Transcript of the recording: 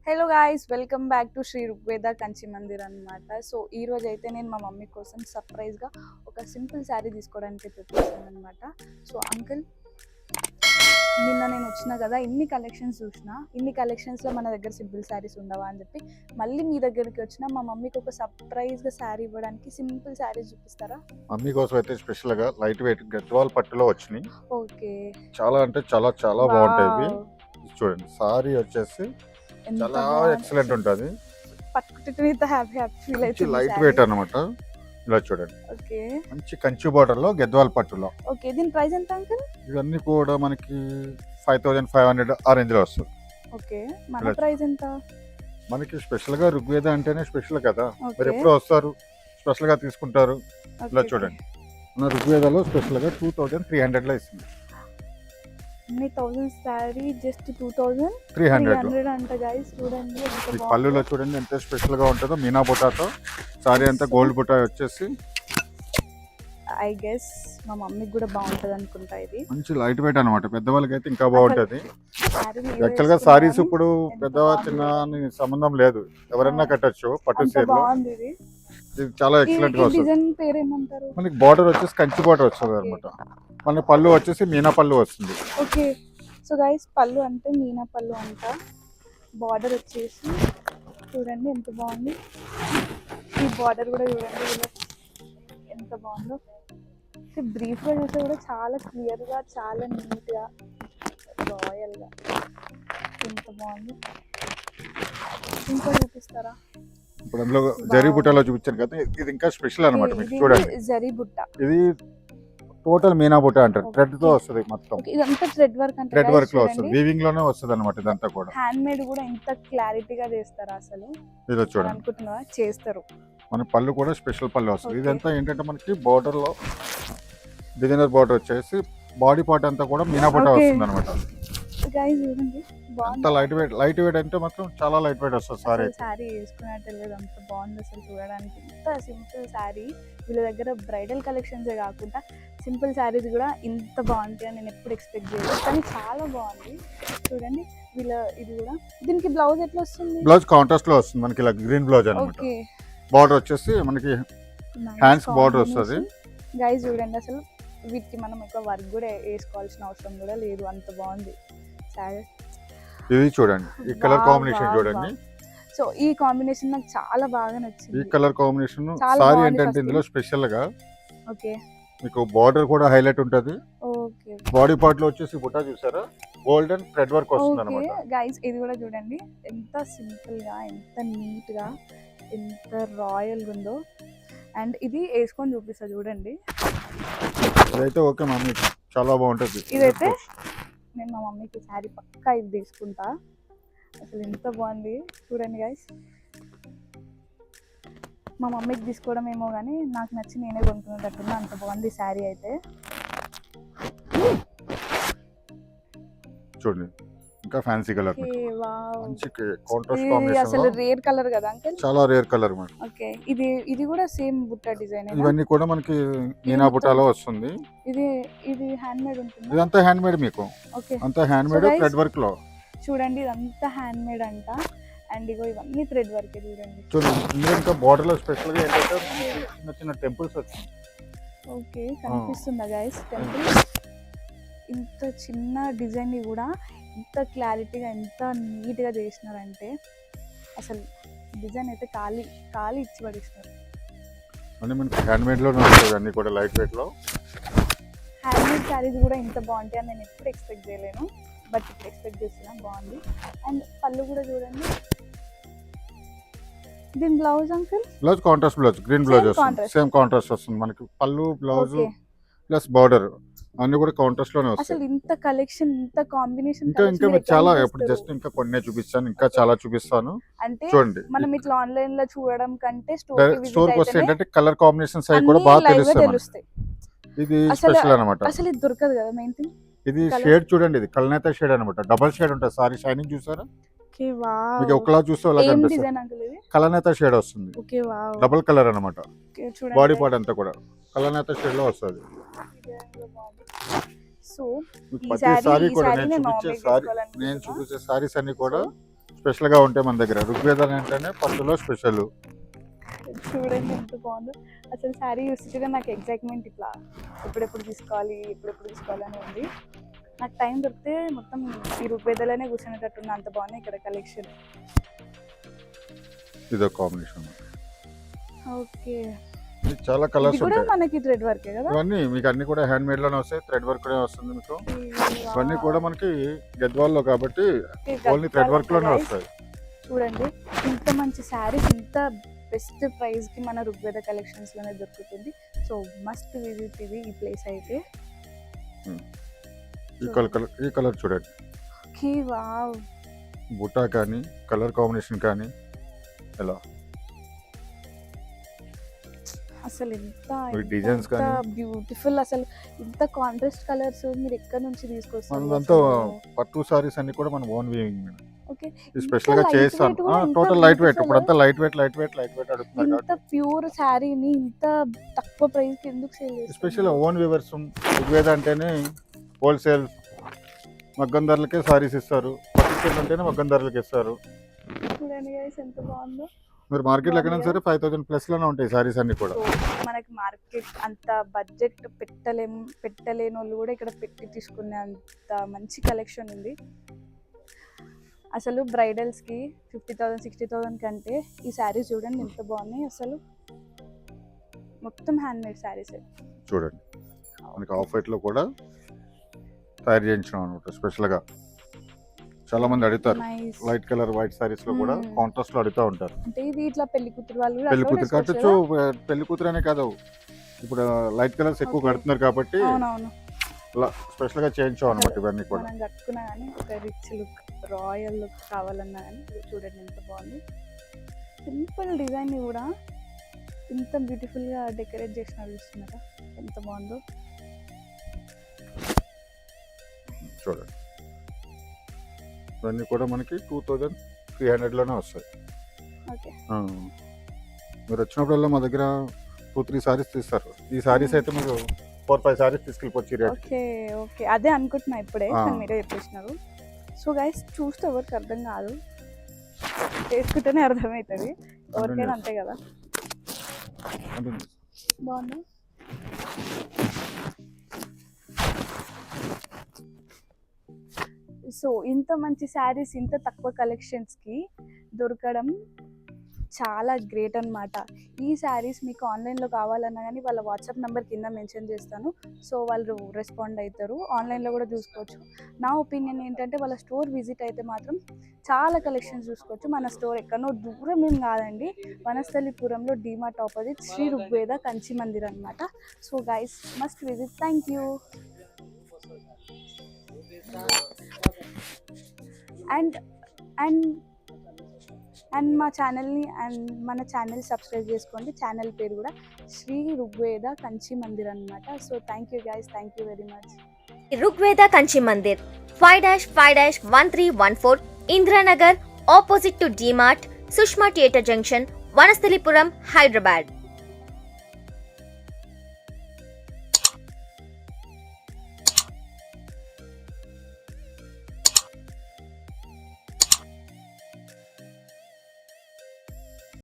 Hello guys, welcome back to Shri Rugveda Kanchi Mandir అనమాట. So ఈ రోజు అయితే నేను మా మమ్మీ కోసం సర్ప్రైజ్గా ఒక సింపుల్ శారీ తీసుకోవడానికి ప్రిపేర్ అనమాట. సో అంకుల్, నిన్న నేను వచ్చిన కదా, ఇన్ని కలెక్షన్స్ చూసిన, ఇన్ని కలెక్షన్స్లో మన దగ్గర సింపుల్ శారీస్ ఉండవా అని చెప్పి మళ్ళీ మీ దగ్గరికి వచ్చిన. మా మమ్మీకి ఒక సర్ప్రైజ్గా శారీ ఇవ్వడానికి సింపుల్ శారీస్ చూపిస్తారా? మమ్మీ కోసం అయితే స్పెషల్గా లైట్ వెయిట్ గద్వాల్ పట్టులో వచ్చినాయి. ఓకే, చాలా అంటే చాలా చాలా బాగుంటాయి ఇవి. చూడండి, సారీ వచ్చేసి చాలా ఎక్సలెంట్ ఉంటుంది. పట్టుకుంటే హ్యాపీ ఫీల్ అవుతుంది. లైట్ వెయిట్ అన్నమాట. ఇలా చూడండి, ఓకే, మంచి కంచి బార్డర్ లో గద్వాల్ పట్టులో. ఓకే, దీని ప్రైస్ ఎంత అంకుల్? ఇవన్నీ కూడా మనకి 5500 ఆ రేంజ్ లో వస్తుంది. ఓకే, మన ప్రైస్ ఎంత? మనకి స్పెషల్ గా ఋగ్వేద అంటేనే స్పెషల్ కదా, మరి ఎప్పుడో వస్తారు స్పెషల్ గా తీసుకుంటారు. ఇలా చూడండి, మన ఋగ్వేదలో స్పెషల్ గా 2300 లో ఇస్తుంది. శారీ జస్ట్ 2300 అంట గైస్. చూడండి పళ్ళులో చూడండి ఎంత స్పెషల్ గా ఉంటుందో. మీనా బుటాతో సారీ అంతా గోల్డ్ బుటా వచ్చేసి ఐ గెస్ మా మమ్మీకి కూడా బాగుంటది అనుకుంటా. ఇది మంచి లైట్ వెయిట్ అనమాట. పెద్దవాళ్ళకి అయితే ఇంకా బాగుంటది. యాక్చువల్ గా సారీస్ ఇప్పుడు పెద్ద చిన్న అని సంబంధం లేదు, ఎవరైనా కట్టచ్చు. పట్టు చీరలో ఇది చాలా ఎక్సలెంట్ గా వస్తుంది. మనకి బార్డర్ వచ్చేసి కంచి బార్డర్ వస్తుంది అనమాట. మన పళ్ళు వచ్చేసి మీనా పళ్ళు వస్తుంది. ఓకే, సో గైస్ పళ్ళు అంటే మీనా పళ్ళు అంట. బార్డర్ వచ్చేసి చూడండి ఎంత బాగుంది. ఈ బార్డర్ కూడా చూడండి ఎంత బాగుందో. బ్రీఫ్ గా చూస్తే కూడా చాలా క్లియర్ గా, చాలా నీట్ గా, రాయల్ గా ఎంత బాగుంది. ఇంకా చూపిస్తారా? ఇప్పుడు అందులో జరీ బుట్టలో చూపించాను కదా, ఇది ఇంకా స్పెషల్ అనమాట. మీకు చూడండి, జరీ బుట్ట. ఇది టోటల్ మీనా బుట్ట అంటారు. థ్రెడ్ తో వస్తుంది మొత్తం. ఇదంతా థ్రెడ్ వర్క్ అంటే థ్రెడ్ వర్క్ లో వస్తుంది, వీవింగ్ లోనే వస్తుంది అనమాట. ఇదంతా కూడా హ్యాండ్ మేడ్ కూడా ఎంత క్లారిటీగా చేస్తారు అసలు. ఇదో చూడండి, అనుకుంటున్నా చేస్తారు. మన పళ్ళు కూడా స్పెషల్ పళ్ళు వస్తుంది. ఇదంతా ఏంటంటే మనకి బార్డర్ లో డిజైనర్ బార్డర్ వచ్చేసి బాడీ పార్ట్ అంతా కూడా మీనా బుట్ట వస్తుంది అనమాట. అంత లైట్ వెయిట్ అంటే మాత్రం చాలా లైట్ వెయిట్ వస్తుంది. సారీ వేసుకున్నట్టు లేదు, అంత బాగుంది అసలు చూడడానికి. ఇంత సింపుల్ శారీ. వీళ్ళ దగ్గర బ్రైడల్ కలెక్షన్సే కాకుండా సింపుల్ శారీస్ కూడా ఇంత బాగుంటాయి అని నేను ఎప్పుడు ఎక్స్పెక్ట్ చేయలేదు, కానీ చాలా బాగుంది. చూడండి వీళ్ళ ఇది కూడా. దీనికి బ్లౌజ్ ఎట్లా వస్తుంది? బ్లౌజ్ కాంట్రాస్ట్ లో వస్తుంది మనకి, ఇలా గ్రీన్ బ్లౌజ్ అనమాట. బార్డర్ వచ్చేసి మనకి హ్యాండ్స్ బార్డర్ వస్తుంది. గైస్ చూడండి, అసలు వీటికి మనం ఎక్కువ వర్క్ కూడా వేసుకోవాల్సిన అవసరం కూడా లేదు, అంత బాగుంది శారీ. ఇది చూడండి, ఈ కలర్ కాంబినేషన్ చూడండి. సో ఈ కాంబినేషన్ నాకు చాలా బాగా నచ్చింది. ఈ కలర్ కాంబినేషన్ సారీ ఏంటంటే ఇందులో స్పెషల్ గా ఓకే మీకు బార్డర్ కూడా హైలైట్ ఉంటది. ఓకే, బాడీ పార్ట్ లో వచ్చేసి బుట్ట చూసారా, గోల్డెన్ థ్రెడ్ వర్క్ వస్తుంది అన్నమాట. గైస్ ఇది కూడా చూడండి ఎంత సింపుల్ గా, ఎంత నీట్ గా, ఎంత రాయల్ గా ఉందో. అండ్ ఇది వేసుకొని చూపిస్తా చూడండి. ఇదైతే ఓకే మమ్మీ, చాలా బాగుంటది. ఇదైతే నేను మా మమ్మీకి శారీ పక్కా ఇది తీసుకుంటా. అసలు ఎంత బాగుంది చూడండి గైస్. మా మమ్మీకి తీసుకోవడం ఏమో కానీ నాకు నచ్చి నేనే కొనుక్కునేటట్టున్నా, అంత బాగుంది శారీ అయితే. చూడండి, ఇంకా ఫ్యాన్సీ కలర్, మంచి కాంట్రాస్ట్ అసలు కాంబినేషన్, రేర్ కలర్ కదా అంకల్? చాలా రేర్ కలర్ మరి. ఓకే, ఇది కూడా సేమ్ బుట్ట డిజైన్. ఇవన్నీ కూడా మనకి మీనా బుట్టాలో వస్తుంది. ఇది హ్యాండ్ మేడ్ ఉంటుంది. ఇదంతా హ్యాండ్ మేడ్ మీకు. ఓకే, అంతా హ్యాండ్ మేడ్ థ్రెడ్ వర్క్ లో. చూడండి ఇదంతా హ్యాండ్ మేడ్ అంట. అండ్ ఇగో ఇవన్నీ థ్రెడ్ వర్క్ చూడండి. చూడండి, ఇంకా బార్డర్ లో స్పెషల్ గా ఏంటంటే చిన్న చిన్న టెంపుల్స్ వచ్చాయి. ఓకే, కనిపిస్తుందా గైస్ టెంపుల్? ఇంత చిన్న డిజైన్ ని కూడా ఎంత క్లారిటీగా, ఎంత నీట్ గా చేసినారంటే అసలు డిజైన్ అయితే ఖాళీ ఇచ్చి పడేసినారు. అంటే మనకి హ్యాండ్ మేడ్ లో వస్తుంది అన్ని కూడా లైట్ వెయిట్ లో. హ్యాండ్ మేడ్ శారీస్ కూడా ఇంత బాగుంటాయి అని నేను ఎప్పుడు ఎక్స్పెక్ట్ చేయలేను, బట్ ఇప్పుడు ఎక్స్పెక్ట్ చేస్తున్నా. బాగుంది. అండ్ పళ్ళు కూడా చూడండి. దీని blouse uncle? Blouse contrast blouse, green blouse వస్తుంది. సేమ్ కాంట్రాస్ట్ వస్తుంది మనకి. పళ్ళు బ్లౌజ్ ప్లస్ బార్డర్ అన్ని కూడా కాంట్రాస్ట్ లోనే వస్తాయి. అసలు ఇంత కలెక్షన్, ఇంత కాంబినేషన్ ఇంకా చాలా, ఇప్పుడు జస్ట్ ఇంకా కొన్ని చూపిస్తాను, ఇంకా చాలా చూపిస్తాను. అంటే చూడండి, మనం ఇట్లా ఆన్లైన్ లో చూడడం కంటే స్టోర్ కి వస్తే ఏంటంటే కలర్ కాంబినేషన్స్ అవి కూడా బాగా తెలుస్తాయి. ఇది స్పెషల్ అన్నమాట. అసలు ఇది దొరకదు కదా మెయిన్ థింగ్. ఇది షేడ్ చూడండి, ఇది కల్నేత షేడ్ అన్నమాట. డబుల్ షేడ్ ఉంటుంది సారీ, షైనింగ్ చూసారా? మీకు ఒకలా చూస్తే కలనేత షేడ్ వస్తుంది, డబుల్ కలర్ అన్నమాట. బాడీ పార్ట్ అంతా కూడా కలనేత షేడ్ లో వస్తుంది. సో ప్రతి సారీ కూడా నేను చూపించే సారీస్ అన్ని కూడా స్పెషల్ గా ఉంటాయి మన దగ్గర. ఋగ్వేదాలు అంటేనే పట్టులో స్పెషల్. చూడండి ఎంత బాగుందో అసలు. శారీ చూస్తుంటే నాకు ఎగ్జైట్మెంట్, ఇట్లా ఎప్పుడెప్పుడు తీసుకోవాలి అని ఉంది. నాకు టైం దొరికితే మొత్తం ఈ ఋగ్వేదాలనే కూర్చునేటట్టున్న అంత బాగున్నాయి ఇక్కడ కలెక్షన్. ఇదో కాంబినేషన్. ఓకే, చాలా కలర్స్ కూడా ఉంటాయి. మనకి థ్రెడ్ వర్క్ కదా ఇవన్నీ మీకు అన్ని కూడా హ్యాండ్ మేడ్ లోనే వస్తాయి. థ్రెడ్ వర్క్ కూడా వస్తుంది మీకు. ఇవన్నీ కూడా మనకి గద్వాల్లో కాబట్టి ఓన్లీ థ్రెడ్ వర్క్ లోనే వస్తాయి. చూడండి ఇంత మంచి శారీస్ ఇంత బెస్ట్ ప్రైస్ కి మన ఋగ్వేద కలెక్షన్స్ లోనే దొరుకుతుంది. సో మస్ట్ విజిట్ ఇది ఈ ప్లేస్ అయితే. ఈ కలర్ చూడండి. Okay, wow. బుట్టా కానీ కలర్ కాంబినేషన్ కానీ ఎలా అసలు ఎంత డిజైన్స్ కానీ బ్యూటిఫుల్. అసలు ఇంత కాంట్రాస్ట్ కలర్స్ మీరు ఎక్కడ నుంచి తీసుకొస్తారు? మనదంతా పట్టు సారీస్ అన్ని కూడా మనం ఓన్ వీవింగ్. ఓకే, స్పెషల్ గా చేస్తాను. Total light weight. ఇప్పుడంతా లైట్ వెయిట్ అడుగుతున్నారు. ఇంత ప్యూర్ శారీని ఇంత తక్కువ ప్రైస్ కి ఎందుకు సేల్ చేస్తారు? Special own weavers. ఋగ్వేద అంటేనే హోల్సేల్ మగ్గం ధరలకే సారీస్ ఇస్తారు. పట్టు అంటేనే మగ్గం ధరలకి ఇస్తారు. చూడండి గైస్ ఎంత బాగుందో. మీరు మార్కెట్లో ఎక్కడైనా సరే 5000 ప్లస్ లోనే ఉంటాయి సారీస్ అన్ని కూడా. మనకి మార్కెట్ అంత బడ్జెట్ పెట్టలేని వాళ్ళు కూడా ఇక్కడ పెట్టి తీసుకునే అంత మంచి కలెక్షన్ ఉంది. అసలు బ్రైడల్స్కి 50,000 60,000 కంటే ఈ శారీస్ చూడండి ఎంత బాగున్నాయి. అసలు మొత్తం హ్యాండ్ మేడ్ శారీస్ చూడండి. మనకి ఆఫ్ వైట్ లో కూడా తయారు చేయించాం అనమాట స్పెషల్ గా. చాలా మంది అడుగుతారు లైట్ కలర్ వైట్ సారీస్ లో కూడా కాంట్రాస్ట్ లో అడుగుతూ ఉంటారు. అంటే ఇది ఇట్లా పెళ్లి కూతురు వాళ్ళు పెళ్లి కూతురు కట్టచ్చు. పెళ్లి కూతురు అనే కాదు, ఇప్పుడు లైట్ కలర్స్ ఎక్కువ కడుతున్నారు కాబట్టి స్పెషల్ గా చేయించాం అనమాట. ఇవన్నీ కూడా మనం కట్టుకున్నా కానీ ఒక రిచ్ లుక్, రాయల్ లుక్ కావాలన్నా కానీ చూడండి ఎంత బాగుంది. సింపుల్ డిజైన్ కూడా ఇంత బ్యూటిఫుల్ గా డెకరేట్ చేసిన చూస్తున్నారా ఎంత బాగుందో. చూడండి ఇవన్నీ కూడా మనకి 2300 లోనే వస్తాయి. మీరు వచ్చినప్పుడల్లా మా దగ్గర 2-3 సారీస్ తీస్తారు. ఈ సారీస్ అయితే మీరు 4-5 సారీస్ తీసుకెళ్ళిపోవచ్చు. ఓకే ఓకే, అదే అనుకుంటున్నా ఇప్పుడే మీరే చెప్పేసినారు. సో గైస్ చూస్తే ఎవరికి అర్థం కాదు, చేసుకుంటేనే అర్థమవుతుంది ఎవరికైనా, అంతే కదా. బాగుందా? సో ఇంత మంచి శారీస్ ఇంత తక్కువ కలెక్షన్స్కి దొరకడం చాలా గ్రేట్ అనమాట. ఈ శారీస్ మీకు ఆన్లైన్లో కావాలన్నా కానీ వాళ్ళ వాట్సాప్ నెంబర్ కింద మెన్షన్ చేస్తాను. సో వాళ్ళు రెస్పాండ్ అవుతారు. ఆన్లైన్లో కూడా చూసుకోవచ్చు. నా ఒపీనియన్ ఏంటంటే వాళ్ళ స్టోర్ విజిట్ అయితే మాత్రం చాలా కలెక్షన్స్ చూసుకోవచ్చు. మన స్టోర్ ఎక్కడో దూరం ఏం కాదండి, వనస్థలిపురంలో డీమార్ట్ ఆపోజిట్ శ్రీ ఋగ్వేద కంచి మందిర్ అనమాట. So guys must visit. Thank you. And మా ఛానల్ని మన ఛానల్ సబ్స్క్రైబ్ చేసుకోండి. ఛానల్ పేరు కూడా శ్రీ ఋగ్వేద కంచి మందిర్ అనమాట. So thank you guys, thank you very much. Rigveda Kanchi Mandir 5-5-1314 Indranagar opposite to DMart, Sushma theatre junction, Vanasthalipuram, Hyderabad.